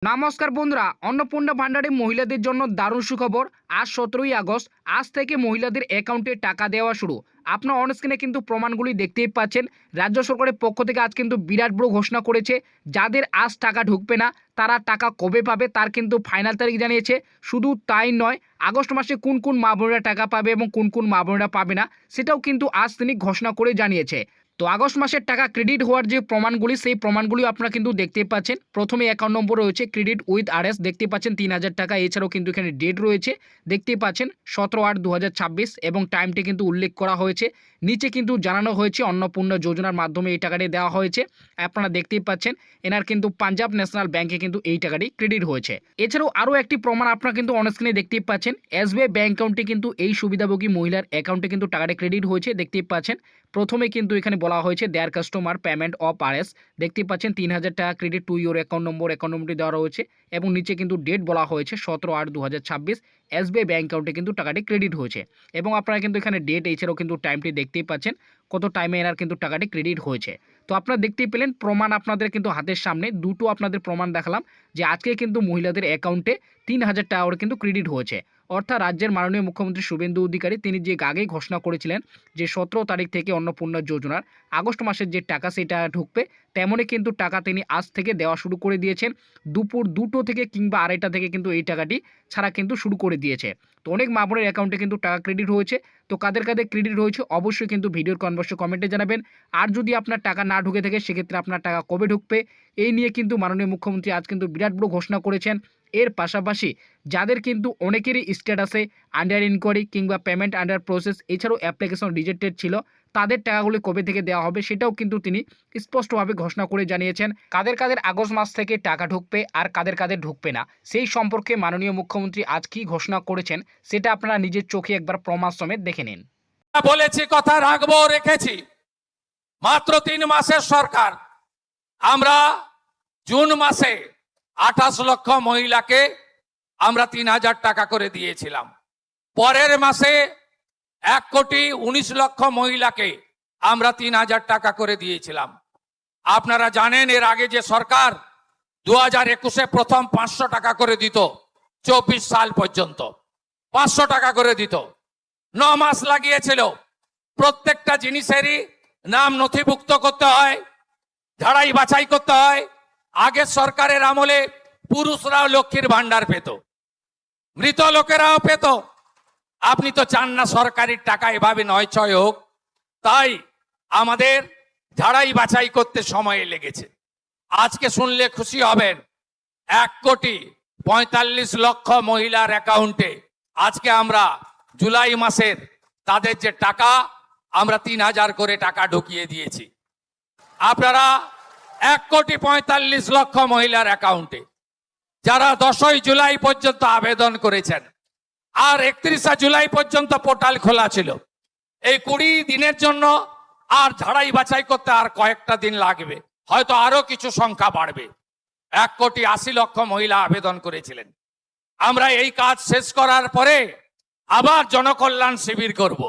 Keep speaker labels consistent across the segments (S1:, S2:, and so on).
S1: নমস্কার বন্ধুরা, অন্নপূর্ণা ভান্ডারে মহিলাদের জন্য দারুণ সুখবর। আজ 17ই আগস্ট, আজ থেকে মহিলাদের অ্যাকাউন্টে টাকা দেওয়া শুরু। আপনার অনস্ক্রিনে কিন্তু প্রমাণগুলি দেখতেই পাচ্ছেন। রাজ্য সরকারের পক্ষ থেকে আজ কিন্তু বিরাট বড় ঘোষণা করেছে। যাদের আজ টাকা ঢুকবে না তারা টাকা কবে পাবে তার কিন্তু ফাইনাল তারিখ জানিয়েছে। শুধু তাই নয়, আগস্ট মাসে কোন কোন মা বোনেরা টাকা পাবে এবং কোন কোন মা বোনেরা পাবে না সেটাও কিন্তু আজ তিনি ঘোষণা করে জানিয়েছে। তো আগস্ট মাসের টাকা ক্রেডিট হওয়ার যে প্রমাণগুলি, সেই প্রমাণগুলি আপনারা কিন্তু দেখতে পাচ্ছেন। প্রথমে অ্যাকাউন্ট নম্বর রয়েছে ক্রেডিট উইথ আরএস, দেখতে পাচ্ছেন 3000 টাকা। এছাড়াও কিন্তু এখানে ডেট রয়েছে, দেখতে পাচ্ছেন 17/8/2026 এবং টাইমটি কিন্তু উল্লেখ করা হয়েছে। নিচে কিন্তু জানানো হয়েছে অন্নপূর্ণা যোজনার মাধ্যমে এই টাকাটি দেওয়া হয়েছে। আপনারা দেখতেই পাচ্ছেন এনার কিন্তু পাঞ্জাব ন্যাশনাল ব্যাংকে কিন্তু এই টাকাটি ক্রেডিট হয়েছে। এছাড়াও আরও একটি প্রমাণ আপনারা কিন্তু অনস্ক্রিনে দেখতেই পাচ্ছেন। এসবিআই ব্যাংক অ্যাকাউন্টে কিন্তু এই সুবিধাভোগী মহিলার অ্যাকাউন্টে কিন্তু টাকাটি ক্রেডিট হয়েছে, দেখতেই পাচ্ছেন। প্রথমে কিন্তু এখানে বলা হয়েছে দেয়ার কাস্টমার পেমেন্ট অফ আরএস, দেখতে পাচ্ছেন 3000 টাকা ক্রেডিট টু ইউর অ্যাকাউন্ট নম্বরটি দেওয়া রয়েছে এবং নিচে কিন্তু ডেট বলা হয়েছে 17/8/2026। এসবিআই ব্যাংক অ্যাকাউন্টে কিন্তু টাকাটি ক্রেডিট হয়েছে এবং আপনারা কিন্তু এখানে ডেট এছাড়াও কিন্তু টাইমটি দেখতেই পাচ্ছেন কত টাইমে এনার কিন্তু টাকাটি ক্রেডিট হয়েছে। তো আপনারা দেখতেই পেলেন প্রমাণ আপনাদের কিন্তু হাতের সামনে দুটো আপনাদের প্রমাণ দেখালাম যে আজকে কিন্তু মহিলাদের অ্যাকাউন্টে 3000 টাকা করে কিন্তু ক্রেডিট হয়েছে। অর্থাৎ রাজ্যের মাননীয় মুখ্যমন্ত্রী শুভেন্দু অধিকারী তিনি যে আগেই ঘোষণা করেছিলেন যে 17 তারিখ থেকে অন্নপূর্ণা যোজনার আগস্ট মাসের যে টাকা সেটা ঢুকবে, তেমনই কিন্তু টাকা তিনি আজ থেকে দেওয়া শুরু করে দিয়েছেন। দুপুর 2টো থেকে কিংবা 2:30 থেকে কিন্তু এই টাকাটি ছাড়া কিন্তু শুরু করে দিয়েছে। তো অনেক মা বোনের অ্যাকাউন্টে কিন্তু টাকা ক্রেডিট হয়েছে। তো কাদের কাদের ক্রেডিট হয়েছে অবশ্যই কিন্তু ভিডিওর কমেন্টে জানাবেন। আর যদি আপনার টাকা না ঢুকে থাকে সেক্ষেত্রে আপনার টাকা কবে ঢুকবে এই নিয়ে কিন্তু মাননীয় মুখ্যমন্ত্রী আজ কিন্তু বিরাট বড় ঘোষণা করেছেন। এর পাশাপাশি যাদের কিন্তু অনেকেরই স্ট্যাটাসে আন্ডার ইনকোয়ারি কিংবা পেমেন্ট আন্ডার প্রসেস এছাড়াও অ্যাপ্লিকেশন রিজেক্টেড ছিল, তাদের টাকাগুলি কবে থেকে দেওয়া হবে সেটাও কিন্তু তিনি স্পষ্টভাবে ঘোষণা করে জানিয়েছেন। কাদের কাদের আগস্ট মাস থেকে টাকা ঢুকবে আর কাদের কাদের ঢুকবে না সেই সম্পর্কে মাননীয় মুখ্যমন্ত্রী আজ কি ঘোষণা করেছেন সেটা আপনারা নিজের চোখে একবার প্রমাণ সমেত দেখে নিন।
S2: বলেছি, কথা রাখবো, রেখেছি। মাত্র 3 মাসের সরকার। আমরা জুন মাসে 28 লক্ষ মহিলাকে আমরা 3000 টাকা করে দিয়েছিলাম। পরের মাসে 1,19,00,000 মহিলাকে আমরা 3000 টাকা করে দিয়েছিলাম। আপনারা জানেন এর আগে যে সরকার 2021-এ প্রথম 500 টাকা করে দিত, 24 সাল পর্যন্ত 500 টাকা করে দিত। 9 মাস লাগিয়েছিল। প্রত্যেকটা জিনিসেরই নাম নথিভুক্ত করতে হয়, ঝাড়াই বাছাই করতে হয়। আগের সরকারের আমলে পুরুষরাও লক্ষ্মীর ভান্ডার পেত, মৃত লোকেরাও পেত। আপনি তো চান না সরকারের টাকা এভাবে নয় ছয় হোক, তাই আমাদের ঝাড়াই বাছাই করতে সময় লেগেছে। আজকে শুনলে খুশি হবেন, 1,45,00,000 মহিলার অ্যাকাউন্টে আজকে আমরা জুলাই মাসের তাদের যে টাকা আমরা 3000 করে টাকা ঢুকিয়ে দিয়েছি। আপনারা 1,45,00,000 মহিলার অ্যাকাউন্টে যারা 10ই জুলাই পর্যন্ত আবেদন করেছেন, আর 31শে জুলাই পর্যন্ত পোর্টাল খোলা ছিল। এই 20 দিনের জন্য আর ঝাড়াই বাছাই করতে আর কয়েকটা দিন লাগবে, হয়তো আরো কিছু সংখ্যা বাড়বে। 1,80,00,000 মহিলা আবেদন করেছিলেন। আমরা এই কাজ শেষ করার পরে আবার জনকল্যাণ শিবির করব।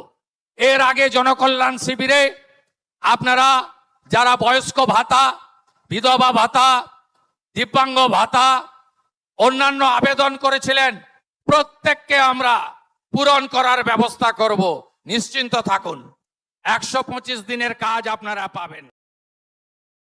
S2: এর আগে জনকল্যাণ শিবিরে আপনারা যারা বয়স্ক ভাতা, বিধবা ভাতা, দিব্যাঙ্গ ভাতা, অন্যান্য আবেদন করেছিলেন, প্রত্যেককে আমরা পূরণ করার ব্যবস্থা করব। নিশ্চিন্ত থাকুন, 125 দিনের কাজ আপনারা পাবেন।